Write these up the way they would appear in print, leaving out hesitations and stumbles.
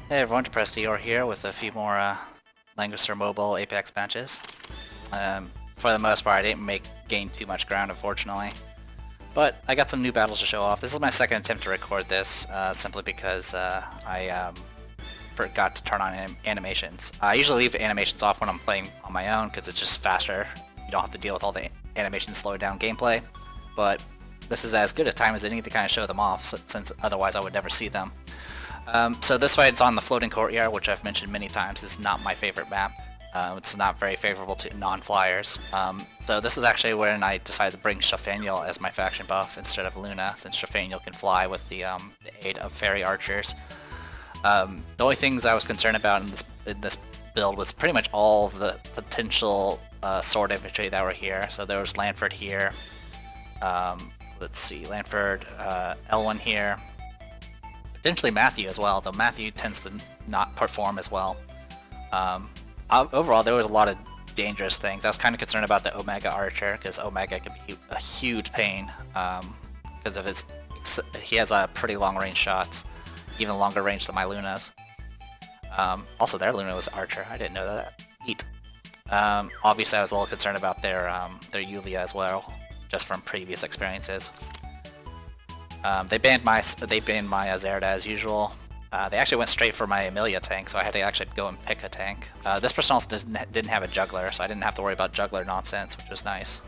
Hey everyone, Depressed Eeyore here with a few more Langrisser mobile Apex matches. For the most part, I didn't gain too much ground, unfortunately. But I got some new battles to show off. This is my second attempt to record this, simply because I forgot to turn on animations. I usually leave animations off when I'm playing on my own, because it's just faster. You don't have to deal with all the animations slow down gameplay. But this is as good a time as any to kind of show them off, since otherwise I would never see them. So this fight's on the floating courtyard, which I've mentioned many times is not my favorite map. It's not very favorable to non-flyers. So this is actually when I decided to bring Shafaniel as my faction buff instead of Luna, since Shafaniel can fly with the aid of fairy archers. The only things I was concerned about in this build was pretty much all of the potential sword infantry that were here. So there was Lanford here. Let's see, Lanford, L1 here. Potentially Matthew as well, though Matthew tends to not perform as well. Overall, there was a lot of dangerous things. I was kind of concerned about the Omega Archer, because Omega can be a huge pain, because of he has a pretty long range shots, even longer range than my Lunas. Also, their Luna was Archer. I didn't know that. Neat. Obviously, I was a little concerned about their Yulia as well, just from previous experiences. They banned my Zerda as usual. They actually went straight for my Amelia tank, so I had to actually go and pick a tank. This person also didn't have a juggler, so I didn't have to worry about juggler nonsense, which was nice.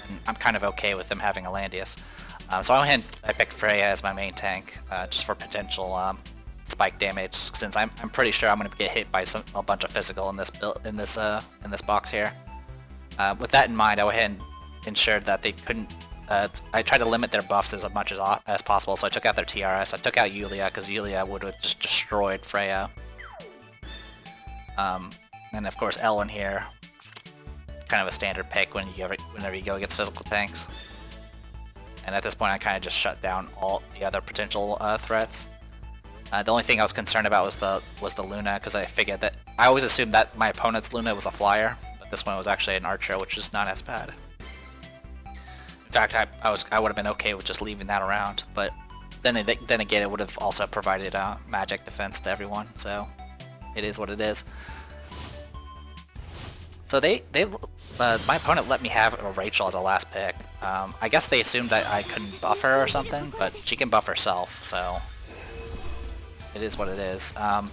And I'm kind of okay with them having a Landius. So I picked Freya as my main tank, just for potential spike damage, since I'm pretty sure I'm going to get hit by a bunch of physical in this box here. With that in mind, I went ahead and ensured that they couldn't. I tried to limit their buffs as much as possible, so I took out their TRS. I took out Yulia, because Yulia would have just destroyed Freya. And of course Elwyn here, kind of a standard pick whenever you go against physical tanks. And at this point I kind of just shut down all the other potential threats. The only thing I was concerned about was the Luna, because I figured that I always assumed that my opponent's Luna was a flyer, but this one was actually an archer, which is not as bad. In fact, I would have been okay with just leaving that around, but then again, it would have also provided magic defense to everyone. So it is what it is. So my opponent let me have Rachel as a last pick. I guess they assumed that I couldn't buff her or something, but she can buff herself, so it is what it is. My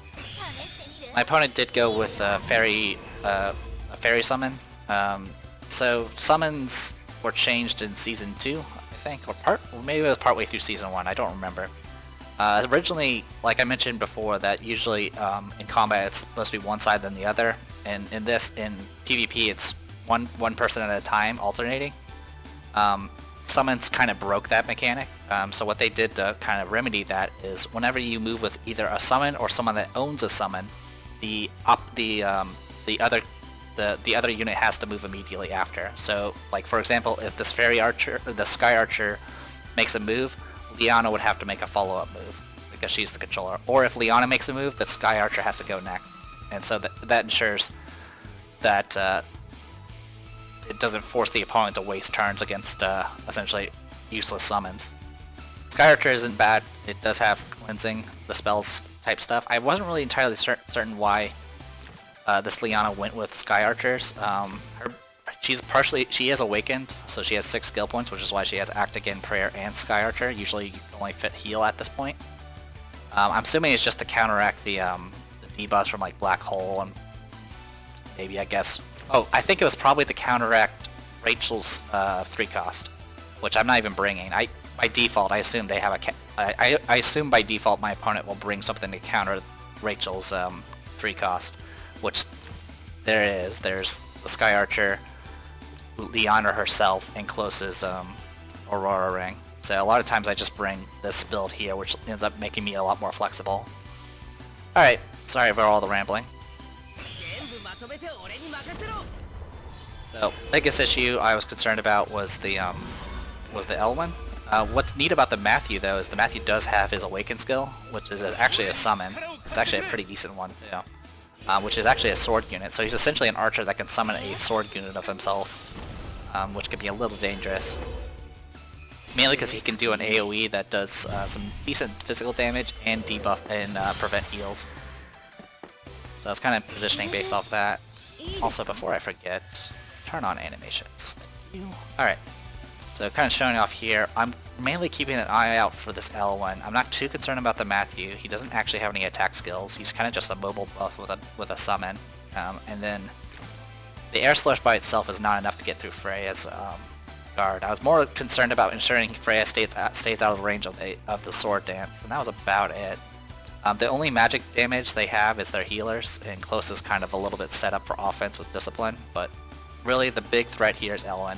opponent did go with a fairy summon. So summons were changed in Season 2, I think, or maybe it was partway through Season 1, I don't remember. Originally, like I mentioned before, that usually in combat it's supposed to be one side then the other, and in PvP it's one person at a time, alternating. Summons kind of broke that mechanic, so what they did to kind of remedy that is whenever you move with either a summon or someone that owns a summon, the other unit has to move immediately after. So, like for example, if this fairy archer or the sky archer makes a move, Liana would have to make a follow-up move because she's the controller. Or if Liana makes a move, the sky archer has to go next. And so that ensures that it doesn't force the opponent to waste turns against essentially useless summons. Sky archer isn't bad. It does have cleansing, the spells type stuff. I wasn't really entirely certain why this Liana went with Sky Archers. She is awakened, so she has 6 skill points, which is why she has Act Again, Prayer, and Sky Archer. Usually you can only fit heal at this point. I'm assuming it's just to counteract the debuffs from like Black Hole and maybe, I guess. Oh, I think it was probably to counteract Rachel's 3 cost, which I'm not even bringing. By default, I assume they have I assume by default my opponent will bring something to counter Rachel's 3 cost. Which there it is. There's the Sky Archer, Liana herself, and Close's Aurora Ring. So a lot of times I just bring this build here, which ends up making me a lot more flexible. Alright, sorry for all the rambling. So, biggest issue I was concerned about was the Elwyn. What's neat about the Matthew though is the Matthew does have his Awaken skill, which is actually a summon. It's actually a pretty decent one too. Which is actually a sword unit, so he's essentially an archer that can summon a sword unit of himself, which could be a little dangerous. mainly because he can do an AoE that does some decent physical damage and debuff and prevent heals. So I was kind of positioning based off that. Also, before I forget, turn on animations. Thank you. Alright, so kind of showing off here, I'm mainly keeping an eye out for this L1. I'm not too concerned about the Matthew. He doesn't actually have any attack skills. He's kind of just a mobile buff with a summon. And then the Air Slash by itself is not enough to get through Freya's guard. I was more concerned about ensuring Freya stays out of the range of the sword dance, and that was about it. The only magic damage they have is their healers, and Close is kind of a little bit set up for offense with Discipline, but really the big threat here is Ellen.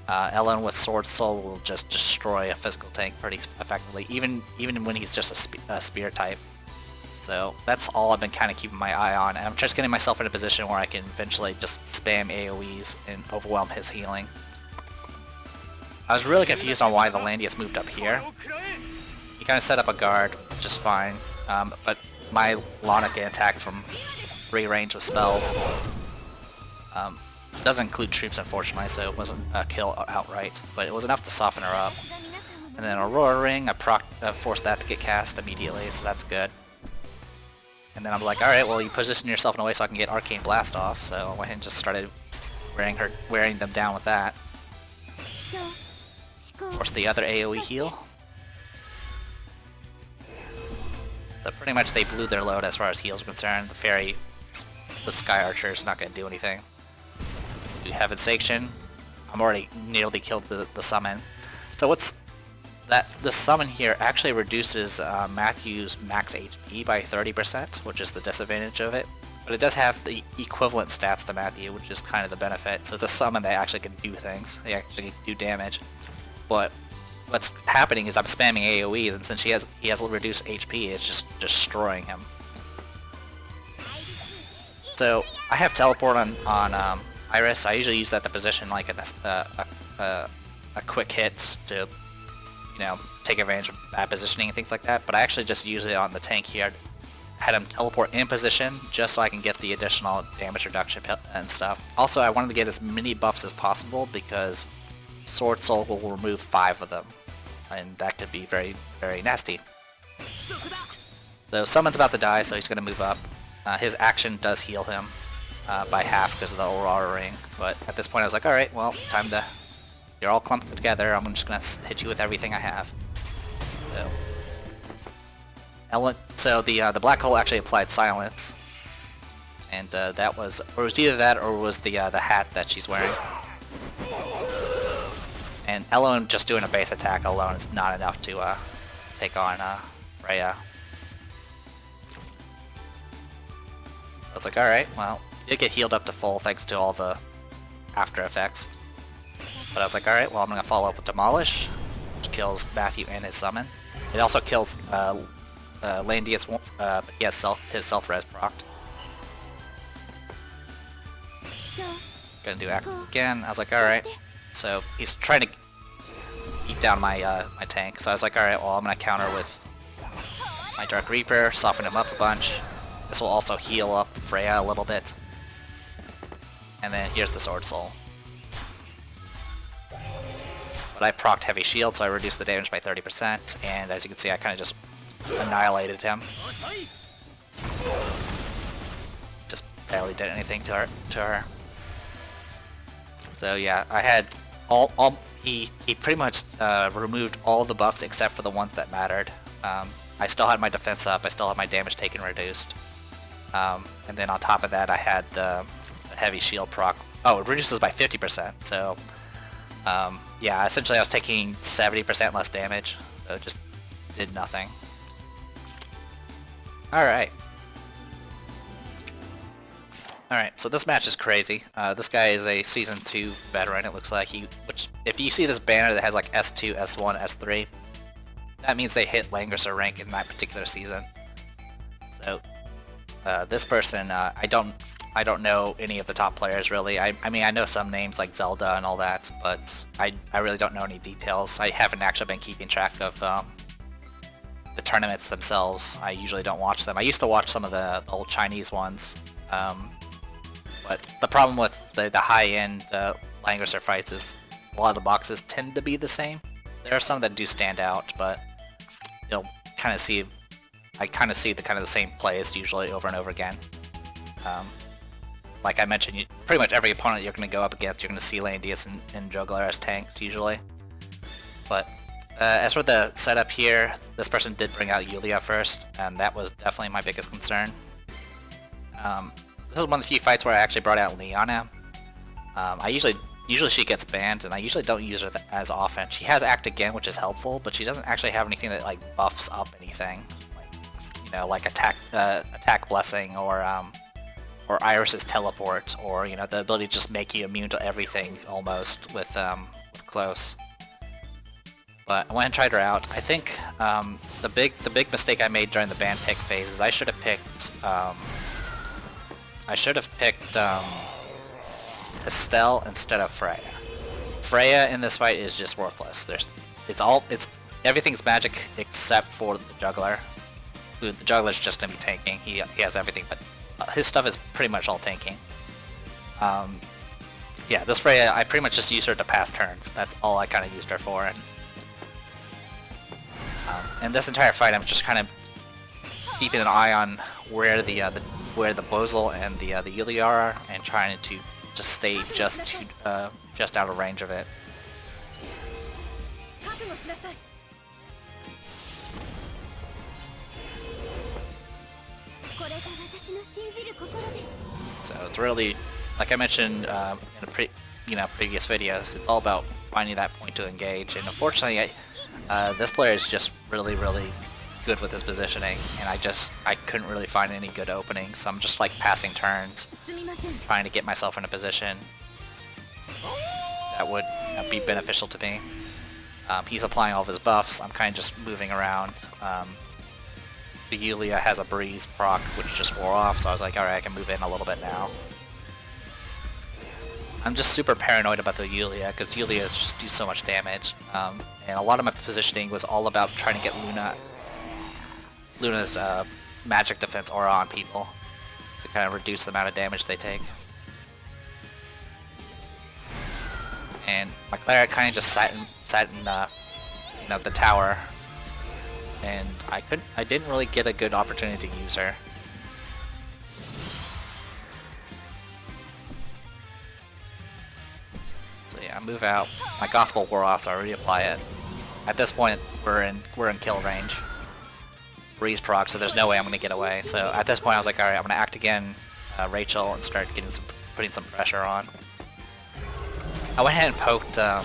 Ellen with Sword Soul will just destroy a physical tank pretty effectively, even when he's just a spear type. So that's all I've been kind of keeping my eye on, and I'm just getting myself in a position where I can eventually just spam AoEs and overwhelm his healing. I was really confused on why the Landius moved up here. He kind of set up a guard, which is fine, but my Lana can attack from free range with spells. Doesn't include troops, unfortunately, so it wasn't a kill outright, but it was enough to soften her up. And then Aurora Ring, I forced that to get cast immediately, so that's good. And then I was like, alright, well, you position yourself in a way so I can get Arcane Blast off, so I went ahead and just started wearing them down with that. Of course, the other AoE heal. So pretty much they blew their load as far as heals are concerned. The Fairy, the Sky Archer is not going to do anything. We have Sanction. I'm already nearly killed the summon. So what's that? The summon here actually reduces Matthew's max HP by 30%, which is the disadvantage of it. But it does have the equivalent stats to Matthew, which is kind of the benefit. So it's a summon that actually can do things. They actually do damage. But what's happening is I'm spamming AoEs, and since he has reduced HP, it's just destroying him. So I have teleport on Iris. I usually use that to position like a quick hit to, you know, take advantage of bad positioning and things like that. But I actually just use it on the tank here. Had him teleport in position just so I can get the additional damage reduction and stuff. Also, I wanted to get as many buffs as possible because Sword Soul will remove 5 of them, and that could be very, very nasty. So Summon's about to die, so he's going to move up. His action does heal him by half because of the Aurora Ring, but at this point I was like, alright, well, time to... You're all clumped together, I'm just going to hit you with everything I have. So the Black Hole actually applied Silence, and that was... Or it was either that or it was the hat that she's wearing. And Ellen just doing a base attack alone is not enough to take on Freya. I was like, alright, well, you did get healed up to full thanks to all the after effects. But I was like, alright, well, I'm going to follow up with Demolish, which kills Matthew and his summon. It also kills Landius, but he has his self-res procced. Gonna do act again. I was like, alright. So he's trying to beat down my my tank. So I was like, alright, well, I'm gonna counter with my Dark Reaper, soften him up a bunch. This will also heal up Freya a little bit. And then here's the Sword Soul. But I procced Heavy Shield, so I reduced the damage by 30%, and as you can see, I kind of just annihilated him. Just barely did anything to her. So yeah, I had he pretty much removed all the buffs except for the ones that mattered. I still had my defense up, I still had my damage taken reduced. And then on top of that I had the Heavy Shield proc. Oh, it reduces by 50%, so yeah, essentially I was taking 70% less damage, so it just did nothing. Alright. Alright, so this match is crazy. This guy is a Season 2 veteran, it looks like. Which, if you see this banner that has like S2, S1, S3, that means they hit Langrisser rank in that particular season. So, this person, I don't know any of the top players really. I mean, I know some names like Zelda and all that, but I really don't know any details. I haven't actually been keeping track of the tournaments themselves. I usually don't watch them. I used to watch some of the old Chinese ones, but the problem with the high-end Langrisser fights is a lot of the boxes tend to be the same. there are some that do stand out, but you'll kind of see, I kind of see the same plays usually over and over again. Like I mentioned, pretty much every opponent you're going to go up against, you're going to see Landius and Juggler as tanks usually. But as for the setup here, this person did bring out Yulia first, and that was definitely my biggest concern. This is one of the few fights where I actually brought out Liana. Usually she gets banned, and I usually don't use her as often. She has Act Again, which is helpful, but she doesn't actually have anything that like buffs up anything, like attack blessing or Iris's teleport, or the ability to just make you immune to everything almost with close. But I went and tried her out. I think the big mistake I made during the ban pick phase is I should have picked Estelle instead of Freya. Freya in this fight is just worthless. Everything's magic except for the Juggler. The Juggler's just gonna be tanking. He has everything, but his stuff is pretty much all tanking. Yeah, this Freya, I pretty much just used her to pass turns. That's all I kind of used her for. And this entire fight, I'm just kind of keeping an eye on where the Bozal and the Yulia are, and trying to just stay just out of range of it. So it's really, like I mentioned in previous videos, it's all about finding that point to engage. And unfortunately, this player is just really good with his positioning, and I couldn't really find any good openings. So I'm just like passing turns, trying to get myself in a position that would be beneficial to me. He's applying all of his buffs. I'm kind of just moving around. The Yulia has a breeze proc, which just wore off, so I was like, alright, I can move in a little bit now. I'm just super paranoid about the Yulia, because Yulias just do so much damage. And a lot of my positioning was all about trying to get Luna's magic defense aura on people to kind of reduce the amount of damage they take. And my cleric kind of just sat in the tower, and I didn't really get a good opportunity to use her. So yeah, I move out. My gospel wore off, so I reapply it. At this point, we're in kill range. Breeze proc, so there's no way I'm gonna get away. So at this point, I was like, all right, I'm gonna Act Again, Rachel, and start putting some pressure on. I went ahead and poked the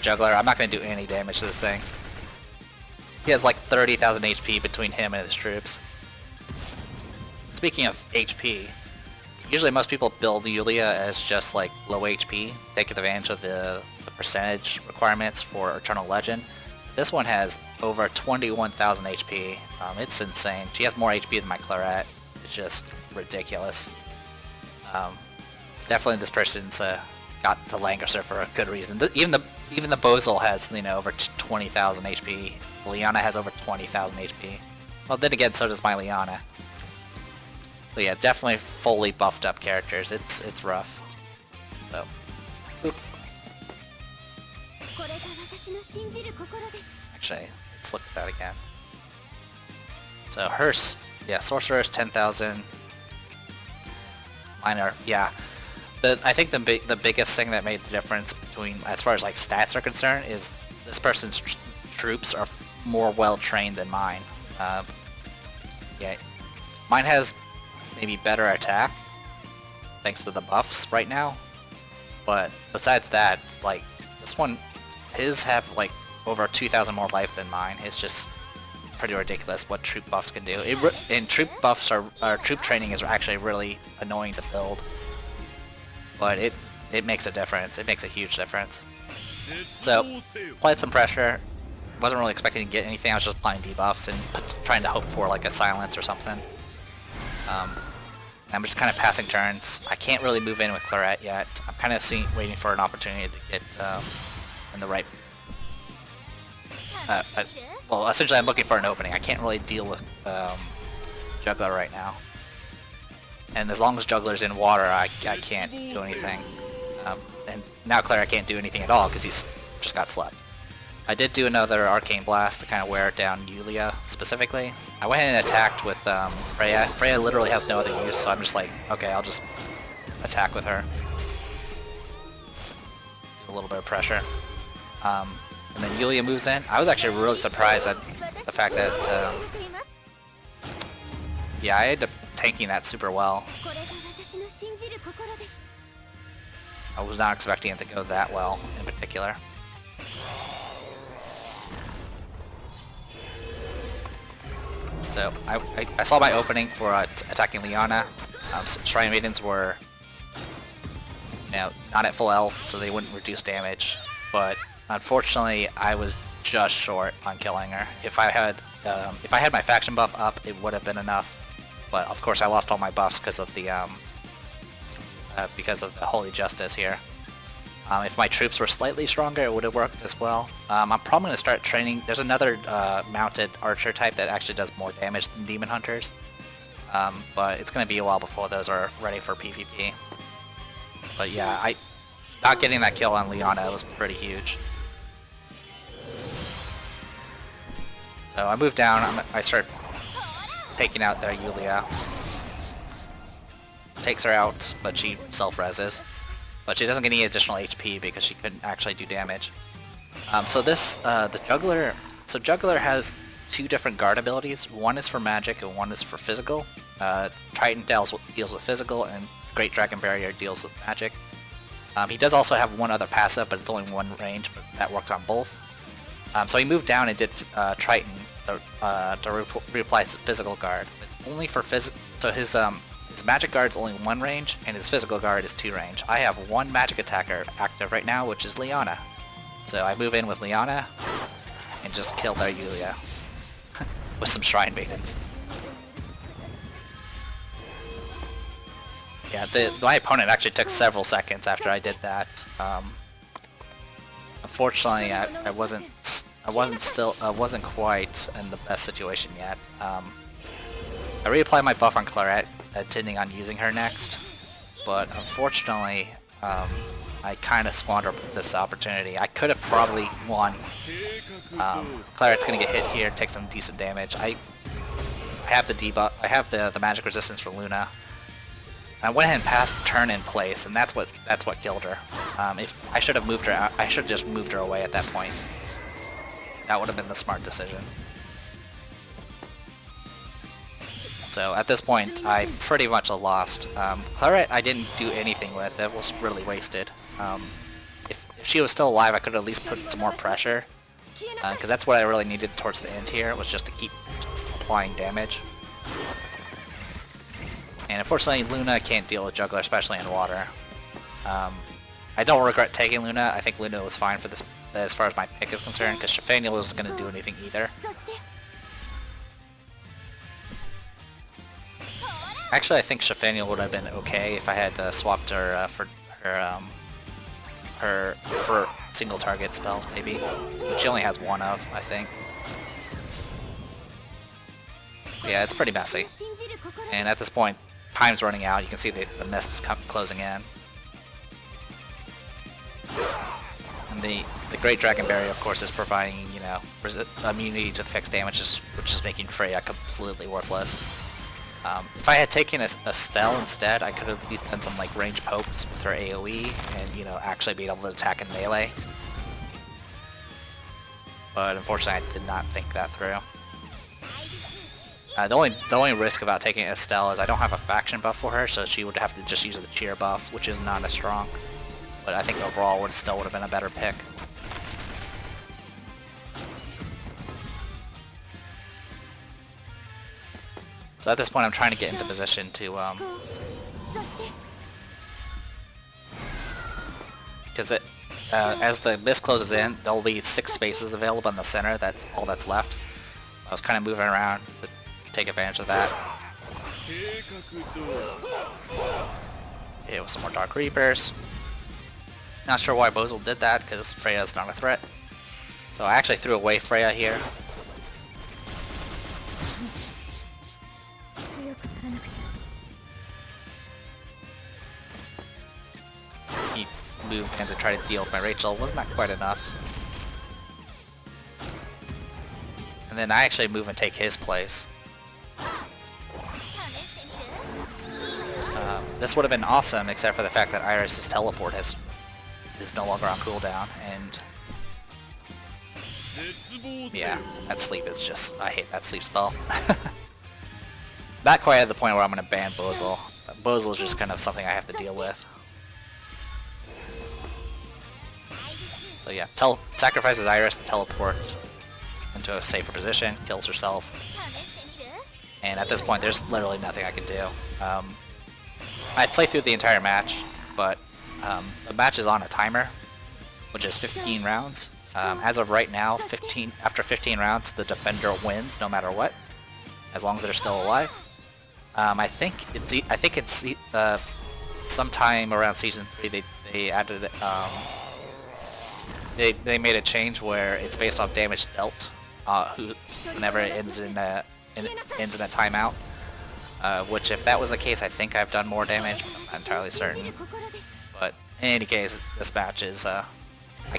Juggler. I'm not gonna do any damage to this thing. He has like 30,000 HP between him and his troops. Speaking of HP, usually most people build Yulia as just like low HP, take advantage of the percentage requirements for Eternal Legend. This one has over 21,000 HP. It's insane. She has more HP than my Claret. It's just ridiculous. Definitely this person's got the Langrisser for a good reason. Even the Bozal has over 20,000 HP. Liana has over 20,000 HP. Well, then again, so does my Liana. So yeah, definitely fully buffed up characters. It's rough. So, boop. Actually, let's look at that again. So hers, yeah, Sorcerer is 10,000. Mine are, yeah. I think the biggest thing that made the difference between, as far as like stats are concerned, is this person's troops are more well trained than mine. Yeah, mine has maybe better attack thanks to the buffs right now, but besides that, it's like this one, his have like over 2,000 more life than mine. It's just pretty ridiculous what troop buffs can do. And troop buffs troop training is actually really annoying to build, but it makes a difference. It makes a huge difference. So applied some pressure. Wasn't really expecting to get anything. I was just applying debuffs and trying to hope for like a silence or something. I'm just kind of passing turns. I can't really move in with Claret yet. I'm kind of waiting for an opportunity to get in the right. Well, essentially, I'm looking for an opening. I can't really deal with Juggler right now. And as long as Juggler's in water, I can't do anything. And now Claret can't do anything at all because he's just got slept. I did do another Arcane Blast to kind of wear down Yulia specifically. I went in and attacked with Freya. Freya literally has no other use, so I'm just like, okay, I'll just attack with her. Do a little bit of pressure. And then Yulia moves in. I was actually really surprised at the fact that, yeah, I ended up tanking that super well. I was not expecting it to go that well in particular. So I saw my opening for attacking Liana. Shrine Maidens were, you know, not at full health, so they wouldn't reduce damage. But unfortunately, I was just short on killing her. If I had my faction buff up, it would have been enough. But of course, I lost all my buffs because of the Holy Justice here. If my troops were slightly stronger, it would have worked as well. I'm probably going to start training. There's another mounted archer type that actually does more damage than Demon Hunters. But it's going to be a while before those are ready for PvP. But yeah, not getting that kill on Liana was pretty huge. So I move down, I start taking out their Yulia. Takes her out, but she self-reses. But she doesn't get any additional HP because she couldn't actually do damage. So this, the Juggler, Juggler has two different guard abilities. One is for magic and one is for physical. Triton deals with physical and Great Dragon Barrier deals with magic. He does also have one other passive, but it's only one range, but that works on both. So he moved down and did Triton to reapply his physical guard. It's only for so his magic guard is only one range, and his physical guard is 2 range. I have one magic attacker active right now, which is Liana. So I move in with Liana and just kill their Yulia with some Shrine Maidens. Yeah, my opponent actually took several seconds after I did that. Unfortunately, I wasn't quite in the best situation yet. I reapplied my buff on Claret, intending on using her next, but unfortunately, I kind of squandered this opportunity. I could have probably won. Claret's gonna get hit here, take some decent damage. I have the debuff. I have the magic resistance for Luna. I went ahead and passed the turn in place, and that's what killed her. If I should have moved her out, I should have just moved her away at that point. That would have been the smart decision. So at this point, I pretty much lost. Claret I didn't do anything with. It was really wasted. If she was still alive, I could at least put some more pressure. Because that's what I really needed towards the end here, was just to keep applying damage. And unfortunately, Luna can't deal with Juggler, especially in water. I don't regret taking Luna. I think Luna was fine for this as far as my pick is concerned, because Shafaniel wasn't going to do anything either. Actually, I think Shafaniel would have been okay if I had swapped her for her single target spells, maybe. Which she only has one of, I think. Yeah, it's pretty messy. And at this point, time's running out. You can see the mist is closing in. And the Great Dragon Barrier, of course, is providing, you know, immunity to the fixed damages, which is making Freya completely worthless. If I had taken Estelle instead, I could have at least done some like range pokes with her AoE and, you know, actually be able to attack in melee. But unfortunately, I did not think that through. The only risk about taking Estelle is I don't have a faction buff for her, so she would have to just use the cheer buff, which is not as strong. But I think overall, Estelle would have been a better pick. So at this point, I'm trying to get into position to, because as the mist closes in, there'll be 6 spaces available in the center. That's all that's left. So I was kind of moving around to take advantage of that. Yeah, with some more Dark Reapers. Not sure why Bozel did that, because Freya's not a threat. So I actually threw away Freya here. He moved in to try to deal with my Rachel. Was not quite enough. then I actually move and take his place. This would have been awesome, except for the fact that Iris's teleport is no longer on cooldown, and yeah, that sleep is just, I hate that sleep spell. Not quite at the point where I'm going to ban Bozel. Bozel is just kind of something I have to deal with. So yeah, sacrifices Iris to teleport into a safer position, kills herself, and at this point there's literally nothing I can do. I'd play through the entire match, but the match is on a timer, which is 15 rounds. As of right now, after 15 rounds, the defender wins no matter what, as long as they're still alive. I think it's sometime around season 3 they added they made a change where it's based off damage dealt, whenever it ends in a timeout. Which, if that was the case, I think I've done more damage, but I'm not entirely certain. But in any case, this match is, I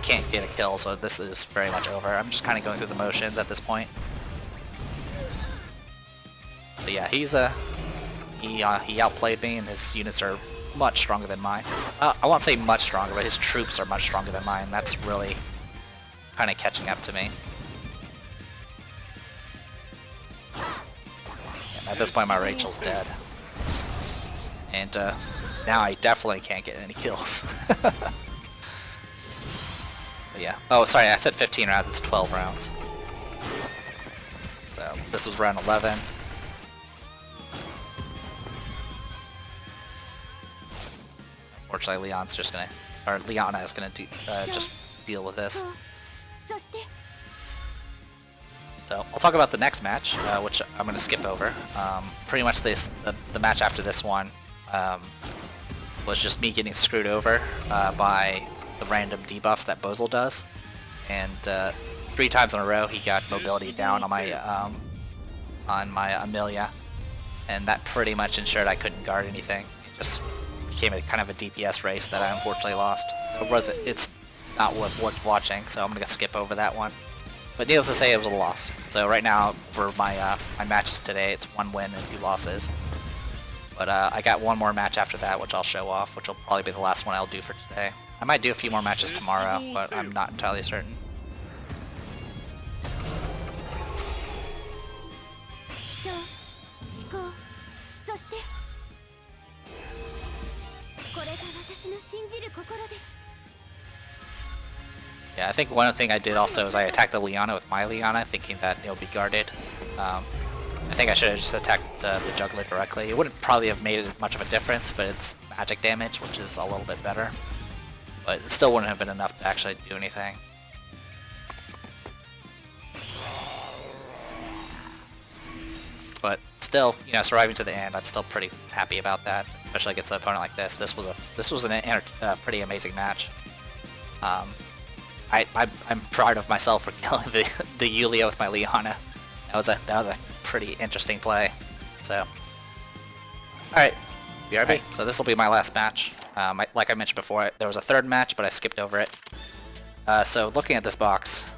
can't get a kill, so this is very much over. I'm just kind of going through the motions at this point. But yeah, he outplayed me, and his units are much stronger than mine. I won't say much stronger, but his troops are much stronger than mine. That's really kind of catching up to me. At this point, my Rachel's dead. And now I definitely can't get any kills. But yeah. Oh, sorry, I said 15 rounds. It's 12 rounds. So this was round 11. Unfortunately, Leon's just gonna, or Leona is gonna just deal with this. So I'll talk about the next match, which I'm going to skip over. Pretty much the match after this one was just me getting screwed over by the random debuffs that Bozel does, and 3 times in a row he got mobility down on my Amelia, and that pretty much ensured I couldn't guard anything. It just became a kind of a DPS race that I unfortunately lost. It's not worth watching, so I'm going to skip over that one. But needless to say, it was a loss. So right now, for my my matches today, it's 1 win and 2 losses. But I got one more match after that, which I'll show off, which will probably be the last one I'll do for today. I might do a few more matches tomorrow, but I'm not entirely certain. Yeah, I think one thing I did also is I attacked the Leona with my Leona, thinking that it'll be guarded. I think I should have just attacked the Juggler directly. It wouldn't probably have made much of a difference, but it's magic damage, which is a little bit better. But it still wouldn't have been enough to actually do anything. But still, you know, surviving to the end, I'm still pretty happy about that, especially against an opponent like this. This was a pretty amazing match. I'm proud of myself for killing the Yulia with my Leona. That was a pretty interesting play. So, all right, BRB. Right. So this will be my last match. Like I mentioned before, there was a 3rd match, but I skipped over it. So looking at this box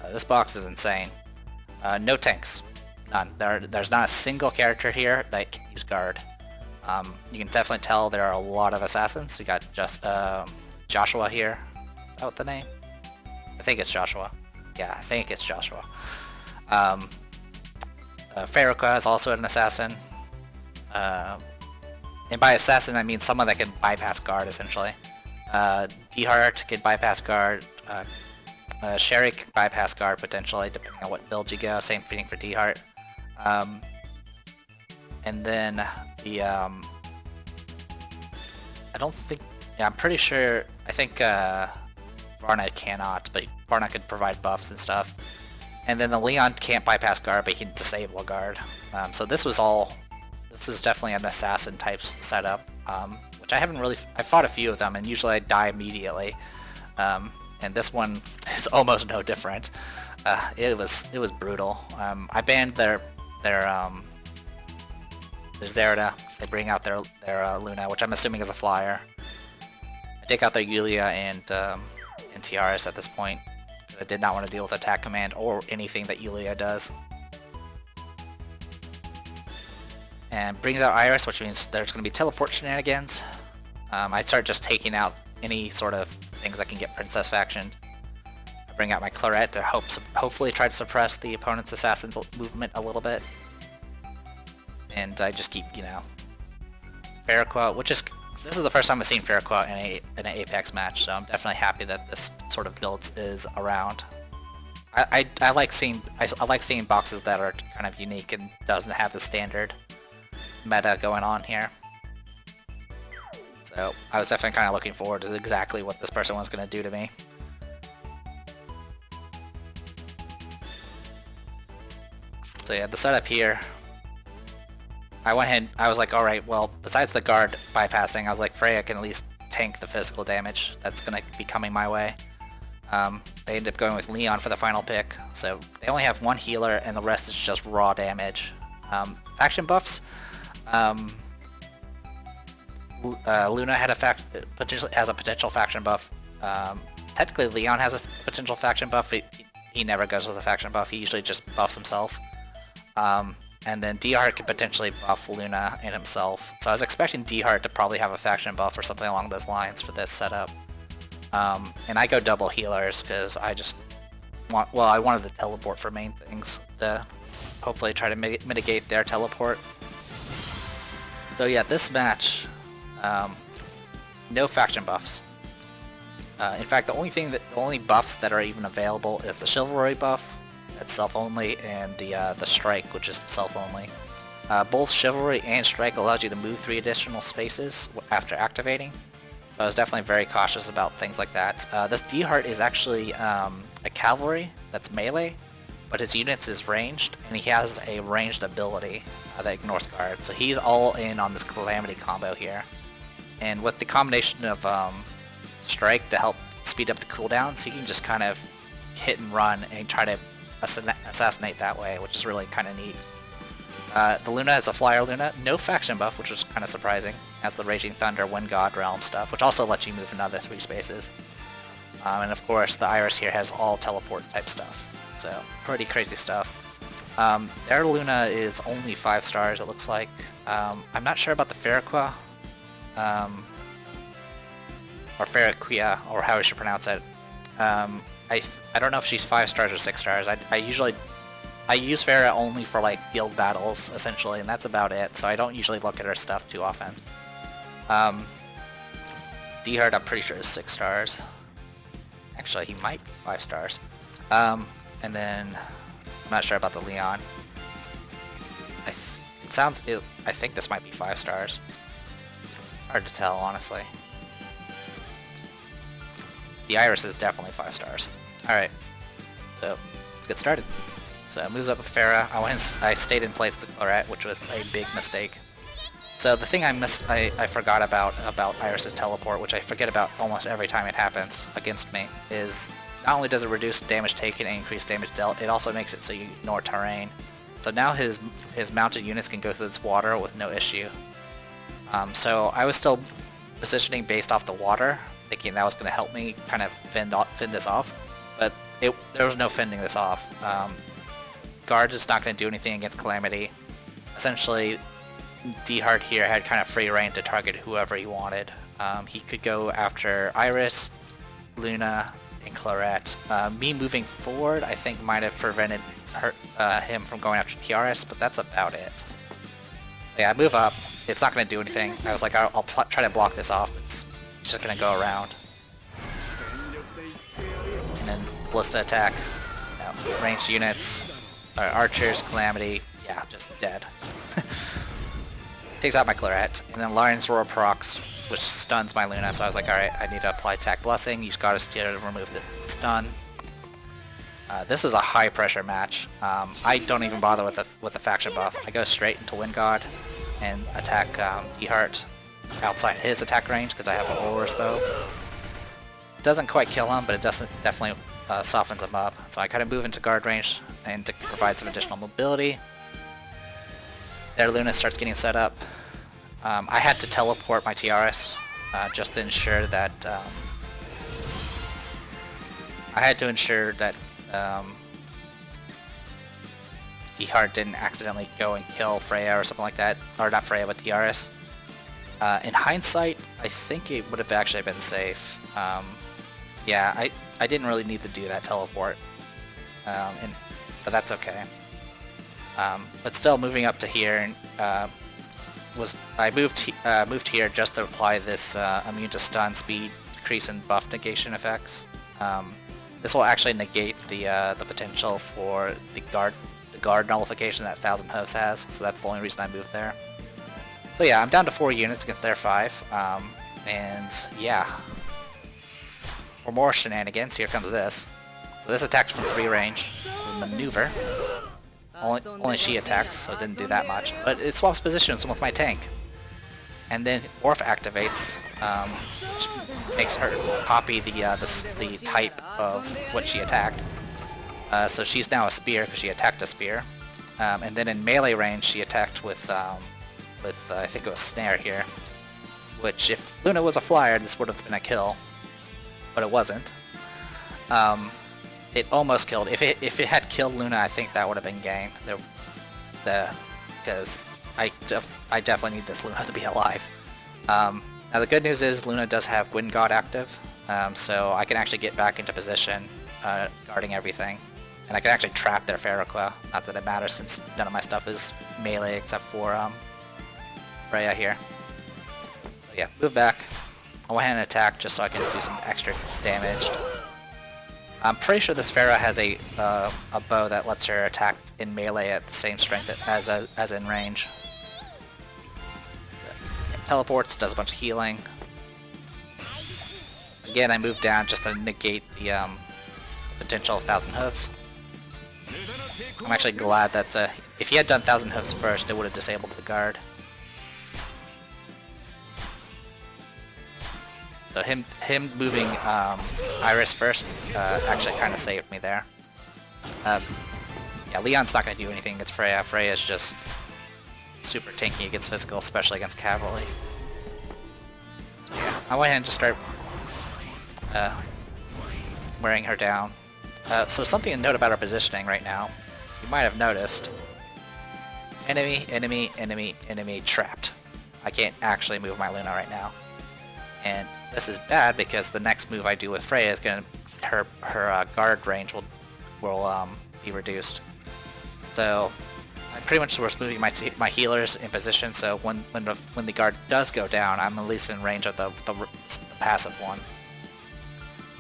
is insane. No tanks, none. There's not a single character here that can use guard. You can definitely tell there are a lot of assassins. We got just Joshua here. Is that what the name? I think it's Joshua. Yeah, I think it's Joshua. Feruka is also an assassin. And by assassin, I mean someone that can bypass guard, essentially. D-Heart can bypass guard. Sherry can bypass guard, potentially, depending on what build you go. Same thing for D-Heart. And then the... I don't think... Yeah, I'm pretty sure... I think Varna cannot, but Varna could provide buffs and stuff. And then the Leon can't bypass guard, but he can disable guard. So this was all... This is definitely an assassin type setup, which I haven't really... I fought a few of them, and usually I die immediately. And this one is almost no different. It was brutal. I banned their Zerda. They bring out their Luna, which I'm assuming is a flyer. I take out their Yulia and Tiaras at this point, I did not want to deal with attack command or anything that Yulia does. And brings out Iris, which means there's going to be teleport shenanigans. I start just taking out any sort of things that can get Princess factioned. I bring out my Claret to hopefully try to suppress the opponent's assassin's movement a little bit. And I just keep, you know, Farrakwa, this is the first time I've seen Farrakwa in an Apex match, so I'm definitely happy that this sort of build is around. I like seeing boxes that are kind of unique and doesn't have the standard meta going on here. So I was definitely kind of looking forward to exactly what this person was going to do to me. So yeah, the setup here, I went ahead, I was like, alright, well, besides the guard bypassing, I was like, Freya can at least tank the physical damage that's going to be coming my way. They ended up going with Leon for the final pick, so they only have one healer and the rest is just raw damage. Faction buffs, Luna had has a potential faction buff. Technically Leon has a potential faction buff, but he never goes with a faction buff, he usually just buffs himself. And then D-Heart could potentially buff Luna and himself. So I was expecting D-Heart to probably have a faction buff or something along those lines for this setup. And I go double healers because I just I wanted the teleport for main things to hopefully try to mitigate their teleport. So yeah, this match, no faction buffs. In fact, the only buffs that are even available is the Chivalry buff, that's self-only, and the Strike, which is self-only. Both Chivalry and Strike allows you to move 3 additional spaces after activating, so I was definitely very cautious about things like that. This D-Heart is actually a Cavalry that's melee, but his units is ranged, and he has a ranged ability that ignores guard, so he's all in on this Calamity combo here. And with the combination of Strike to help speed up the cooldowns, he can just kind of hit and run and try to assassinate that way, which is really kind of neat. The Luna is a Flyer Luna, no faction buff, which was kind of surprising. Has the Raging Thunder, Wind God Realm stuff, which also lets you move another 3 spaces. And of course, the Iris here has all teleport type stuff, so pretty crazy stuff. Their Luna is only 5 stars, it looks like. I'm not sure about the Farrakwa, or Farrakwa, or how I should pronounce it. I don't know if she's 5 stars or 6 stars. I use Farah only for like guild battles essentially, and that's about it. So I don't usually look at her stuff too often. D-Heart I'm pretty sure is 6 stars. Actually, he might be 5 stars. And then I'm not sure about the Leon. I think this might be 5 stars. Hard to tell, honestly. The Iris is definitely 5 stars. Alright, so let's get started. So it moves up with Farah. I stayed in place with Claret, which was a big mistake. So the thing I forgot about Iris's teleport, which I forget about almost every time it happens against me, is not only does it reduce damage taken and increase damage dealt, it also makes it so you ignore terrain. So now his mounted units can go through this water with no issue. So I was still positioning based off the water, thinking that was going to help me kind of fend this off, but there was no fending this off. Guard is not going to do anything against Calamity. Essentially, D-Heart here had kind of free reign to target whoever he wanted. He could go after Iris, Luna, and Claret. Me moving forward, I think, might have prevented him from going after TRS, but that's about it. Yeah, I move up. It's not going to do anything. I was like, I'll try to block this off. It's just going to go around. And then Ballista attack. Ranged units. Archers, Calamity. Yeah, just dead. Takes out my Claret. And then Lion's Roar procs, which stuns my Luna. So I was like, alright, I need to apply Attack Blessing. Use Goddess to remove the stun. This is a high pressure match. I don't even bother with the faction buff. I go straight into Wind God and attack D-Heart outside his attack range because I have an Auror's bow. Doesn't quite kill him, but it definitely softens him up. So I kind of move into guard range and to provide some additional mobility. Their Luna starts getting set up. I had to teleport my TRS just to ensure that I had to ensure that D-Heart didn't accidentally go and kill Freya or something like that. Or not Freya, but DRS. In hindsight, I think it would have actually been safe. Yeah, I didn't really need to do that teleport. But that's okay. But still, moving up to here, I moved here just to apply this immune to stun, speed, decrease, and buff negation effects. This will actually negate the potential for the guard nullification that Thousand Hooves has, so that's the only reason I moved there. So yeah, I'm down to 4 units against their 5, and yeah. For more shenanigans, here comes this. So this attacks from 3 range. This is maneuver. Only she attacks, so it didn't do that much. But it swaps positions with my tank. And then Orph activates, which makes her copy the type of what she attacked. So she's now a spear because she attacked a spear. And then in melee range, she attacked with I think it was snare here. Which, if Luna was a flyer, this would have been a kill, but it wasn't. It almost killed. If it had killed Luna, I think that would have been game. Because I definitely need this Luna to be alive. Now the good news is Luna does have Wind God active, so I can actually get back into position, guarding everything, and I can actually trap their Farrakha. Not that it matters since none of my stuff is melee except for Freya here. So yeah, move back. I went ahead and attack just so I can do some extra damage. I'm pretty sure this Pharah has a bow that lets her attack in melee at the same strength as in range. It teleports, does a bunch of healing. Again, I moved down just to negate the potential of Thousand Hooves. I'm actually glad that if he had done Thousand Hooves first, it would have disabled the guard. So him moving Iris first actually kind of saved me there. Yeah, Leon's not going to do anything against Freya. Freya's just super tanky against physical, especially against cavalry. Yeah, I went ahead and just start wearing her down. So something to note about our positioning right now, you might have noticed, enemy, enemy, enemy, enemy, trapped. I can't actually move my Luna right now. And this is bad because the next move I do with Freya is gonna her guard range will be reduced. So I pretty much was moving my healers in position, so when the guard does go down, I'm at least in range of the passive one.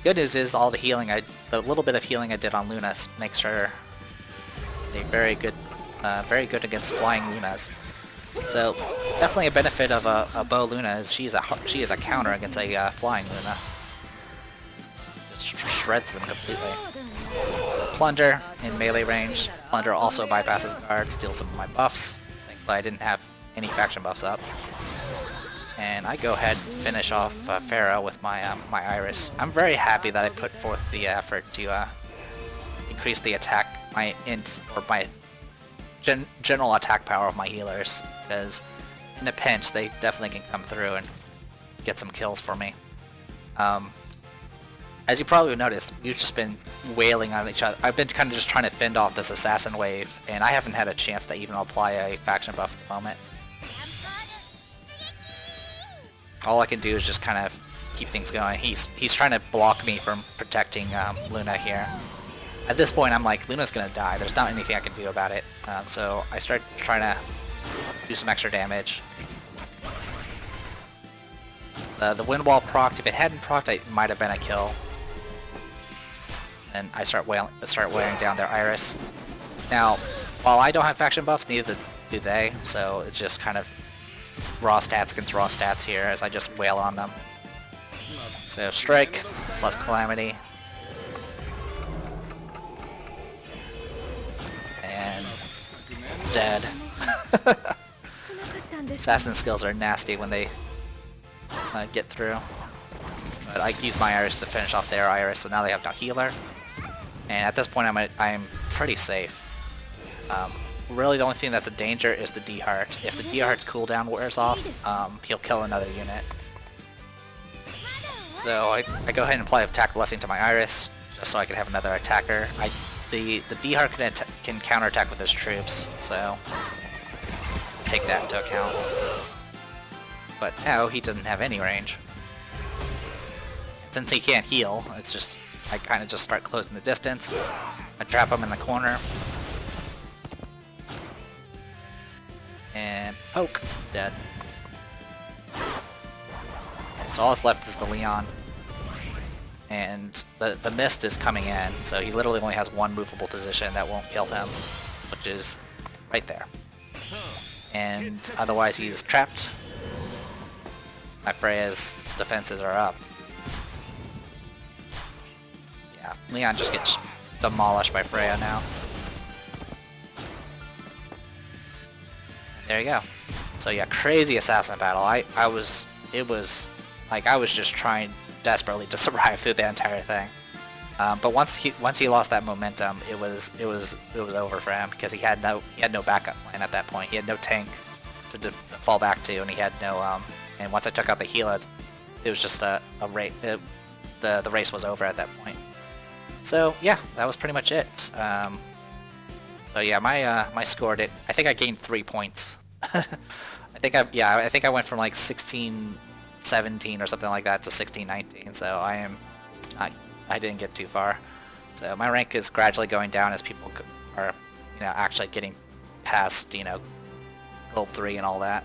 Good news is all the little bit of healing I did on Luna makes her very good against flying Lunas. So definitely a benefit of a bow Luna is she is a counter against a flying Luna. Just shreds them completely. So Plunder in melee range. Plunder also bypasses guard, steals some of my buffs. Thankfully I didn't have any faction buffs up. And I go ahead and finish off Pharah with my my Iris. I'm very happy that I put forth the effort to increase the attack, my general attack power of my healers, because in a pinch they definitely can come through and get some kills for me. As you probably noticed, we've just been wailing on each other. I've been kind of just trying to fend off this assassin wave, and I haven't had a chance to even apply a faction buff at the moment. All I can do is just kind of keep things going. He's trying to block me from protecting Luna here. At this point, I'm like, Luna's gonna die. There's not anything I can do about it. So I start trying to do some extra damage. The wind wall procced. If it hadn't procced, it might have been a kill. And I start wearing down their Iris. Now, while I don't have faction buffs, neither do they. So it's just kind of raw stats against raw stats here as I just wail on them. So strike plus calamity. And dead. Assassin skills are nasty when they get through. But I use my Iris to finish off their Iris, so now they have no healer. And at this point I'm pretty safe. Really the only thing that's a danger is the D-Heart. If the D-Heart's cooldown wears off, he'll kill another unit. So I go ahead and apply Attack Blessing to my Iris. just so I could have another attacker. The D-Hard can counterattack with his troops, so take that into account. But now he doesn't have any range. Since he can't heal, it's just I kind of just start closing the distance. I trap him in the corner. And poke. Dead. And so all that's left is the Leon. And the mist is coming in, so he literally only has one movable position that won't kill him, which is right there. And otherwise he's trapped. My Freya's defenses are up. Yeah, Leon just gets demolished by Freya now. There you go. So yeah, crazy assassin battle. It was like I was just trying desperately to survive through the entire thing. But once he lost that momentum, it was over for him because he had no backup plan at that point. He had no tank to fall back to, and he had no and once I took out the healer, it was just a race. The race was over at that point. So yeah, that was pretty much it. So yeah, my score did. I think I gained 3 points. I think I went from like 16-17 or something like that to 16-19. So I didn't get too far. So my rank is gradually going down as people are actually getting past gold 3 and all that.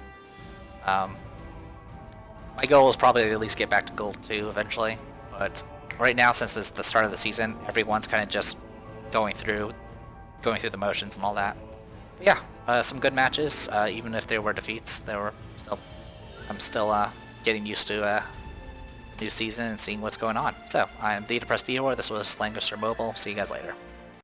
My goal is probably to at least get back to gold 2 eventually. But right now, since it's the start of the season, everyone's kind of just going through the motions and all that. But yeah, some good matches. Even if there were defeats, I'm still getting used to a new season and seeing what's going on. So I'm the Depressed Eeyore. This was Langrisser Mobile. See you guys later.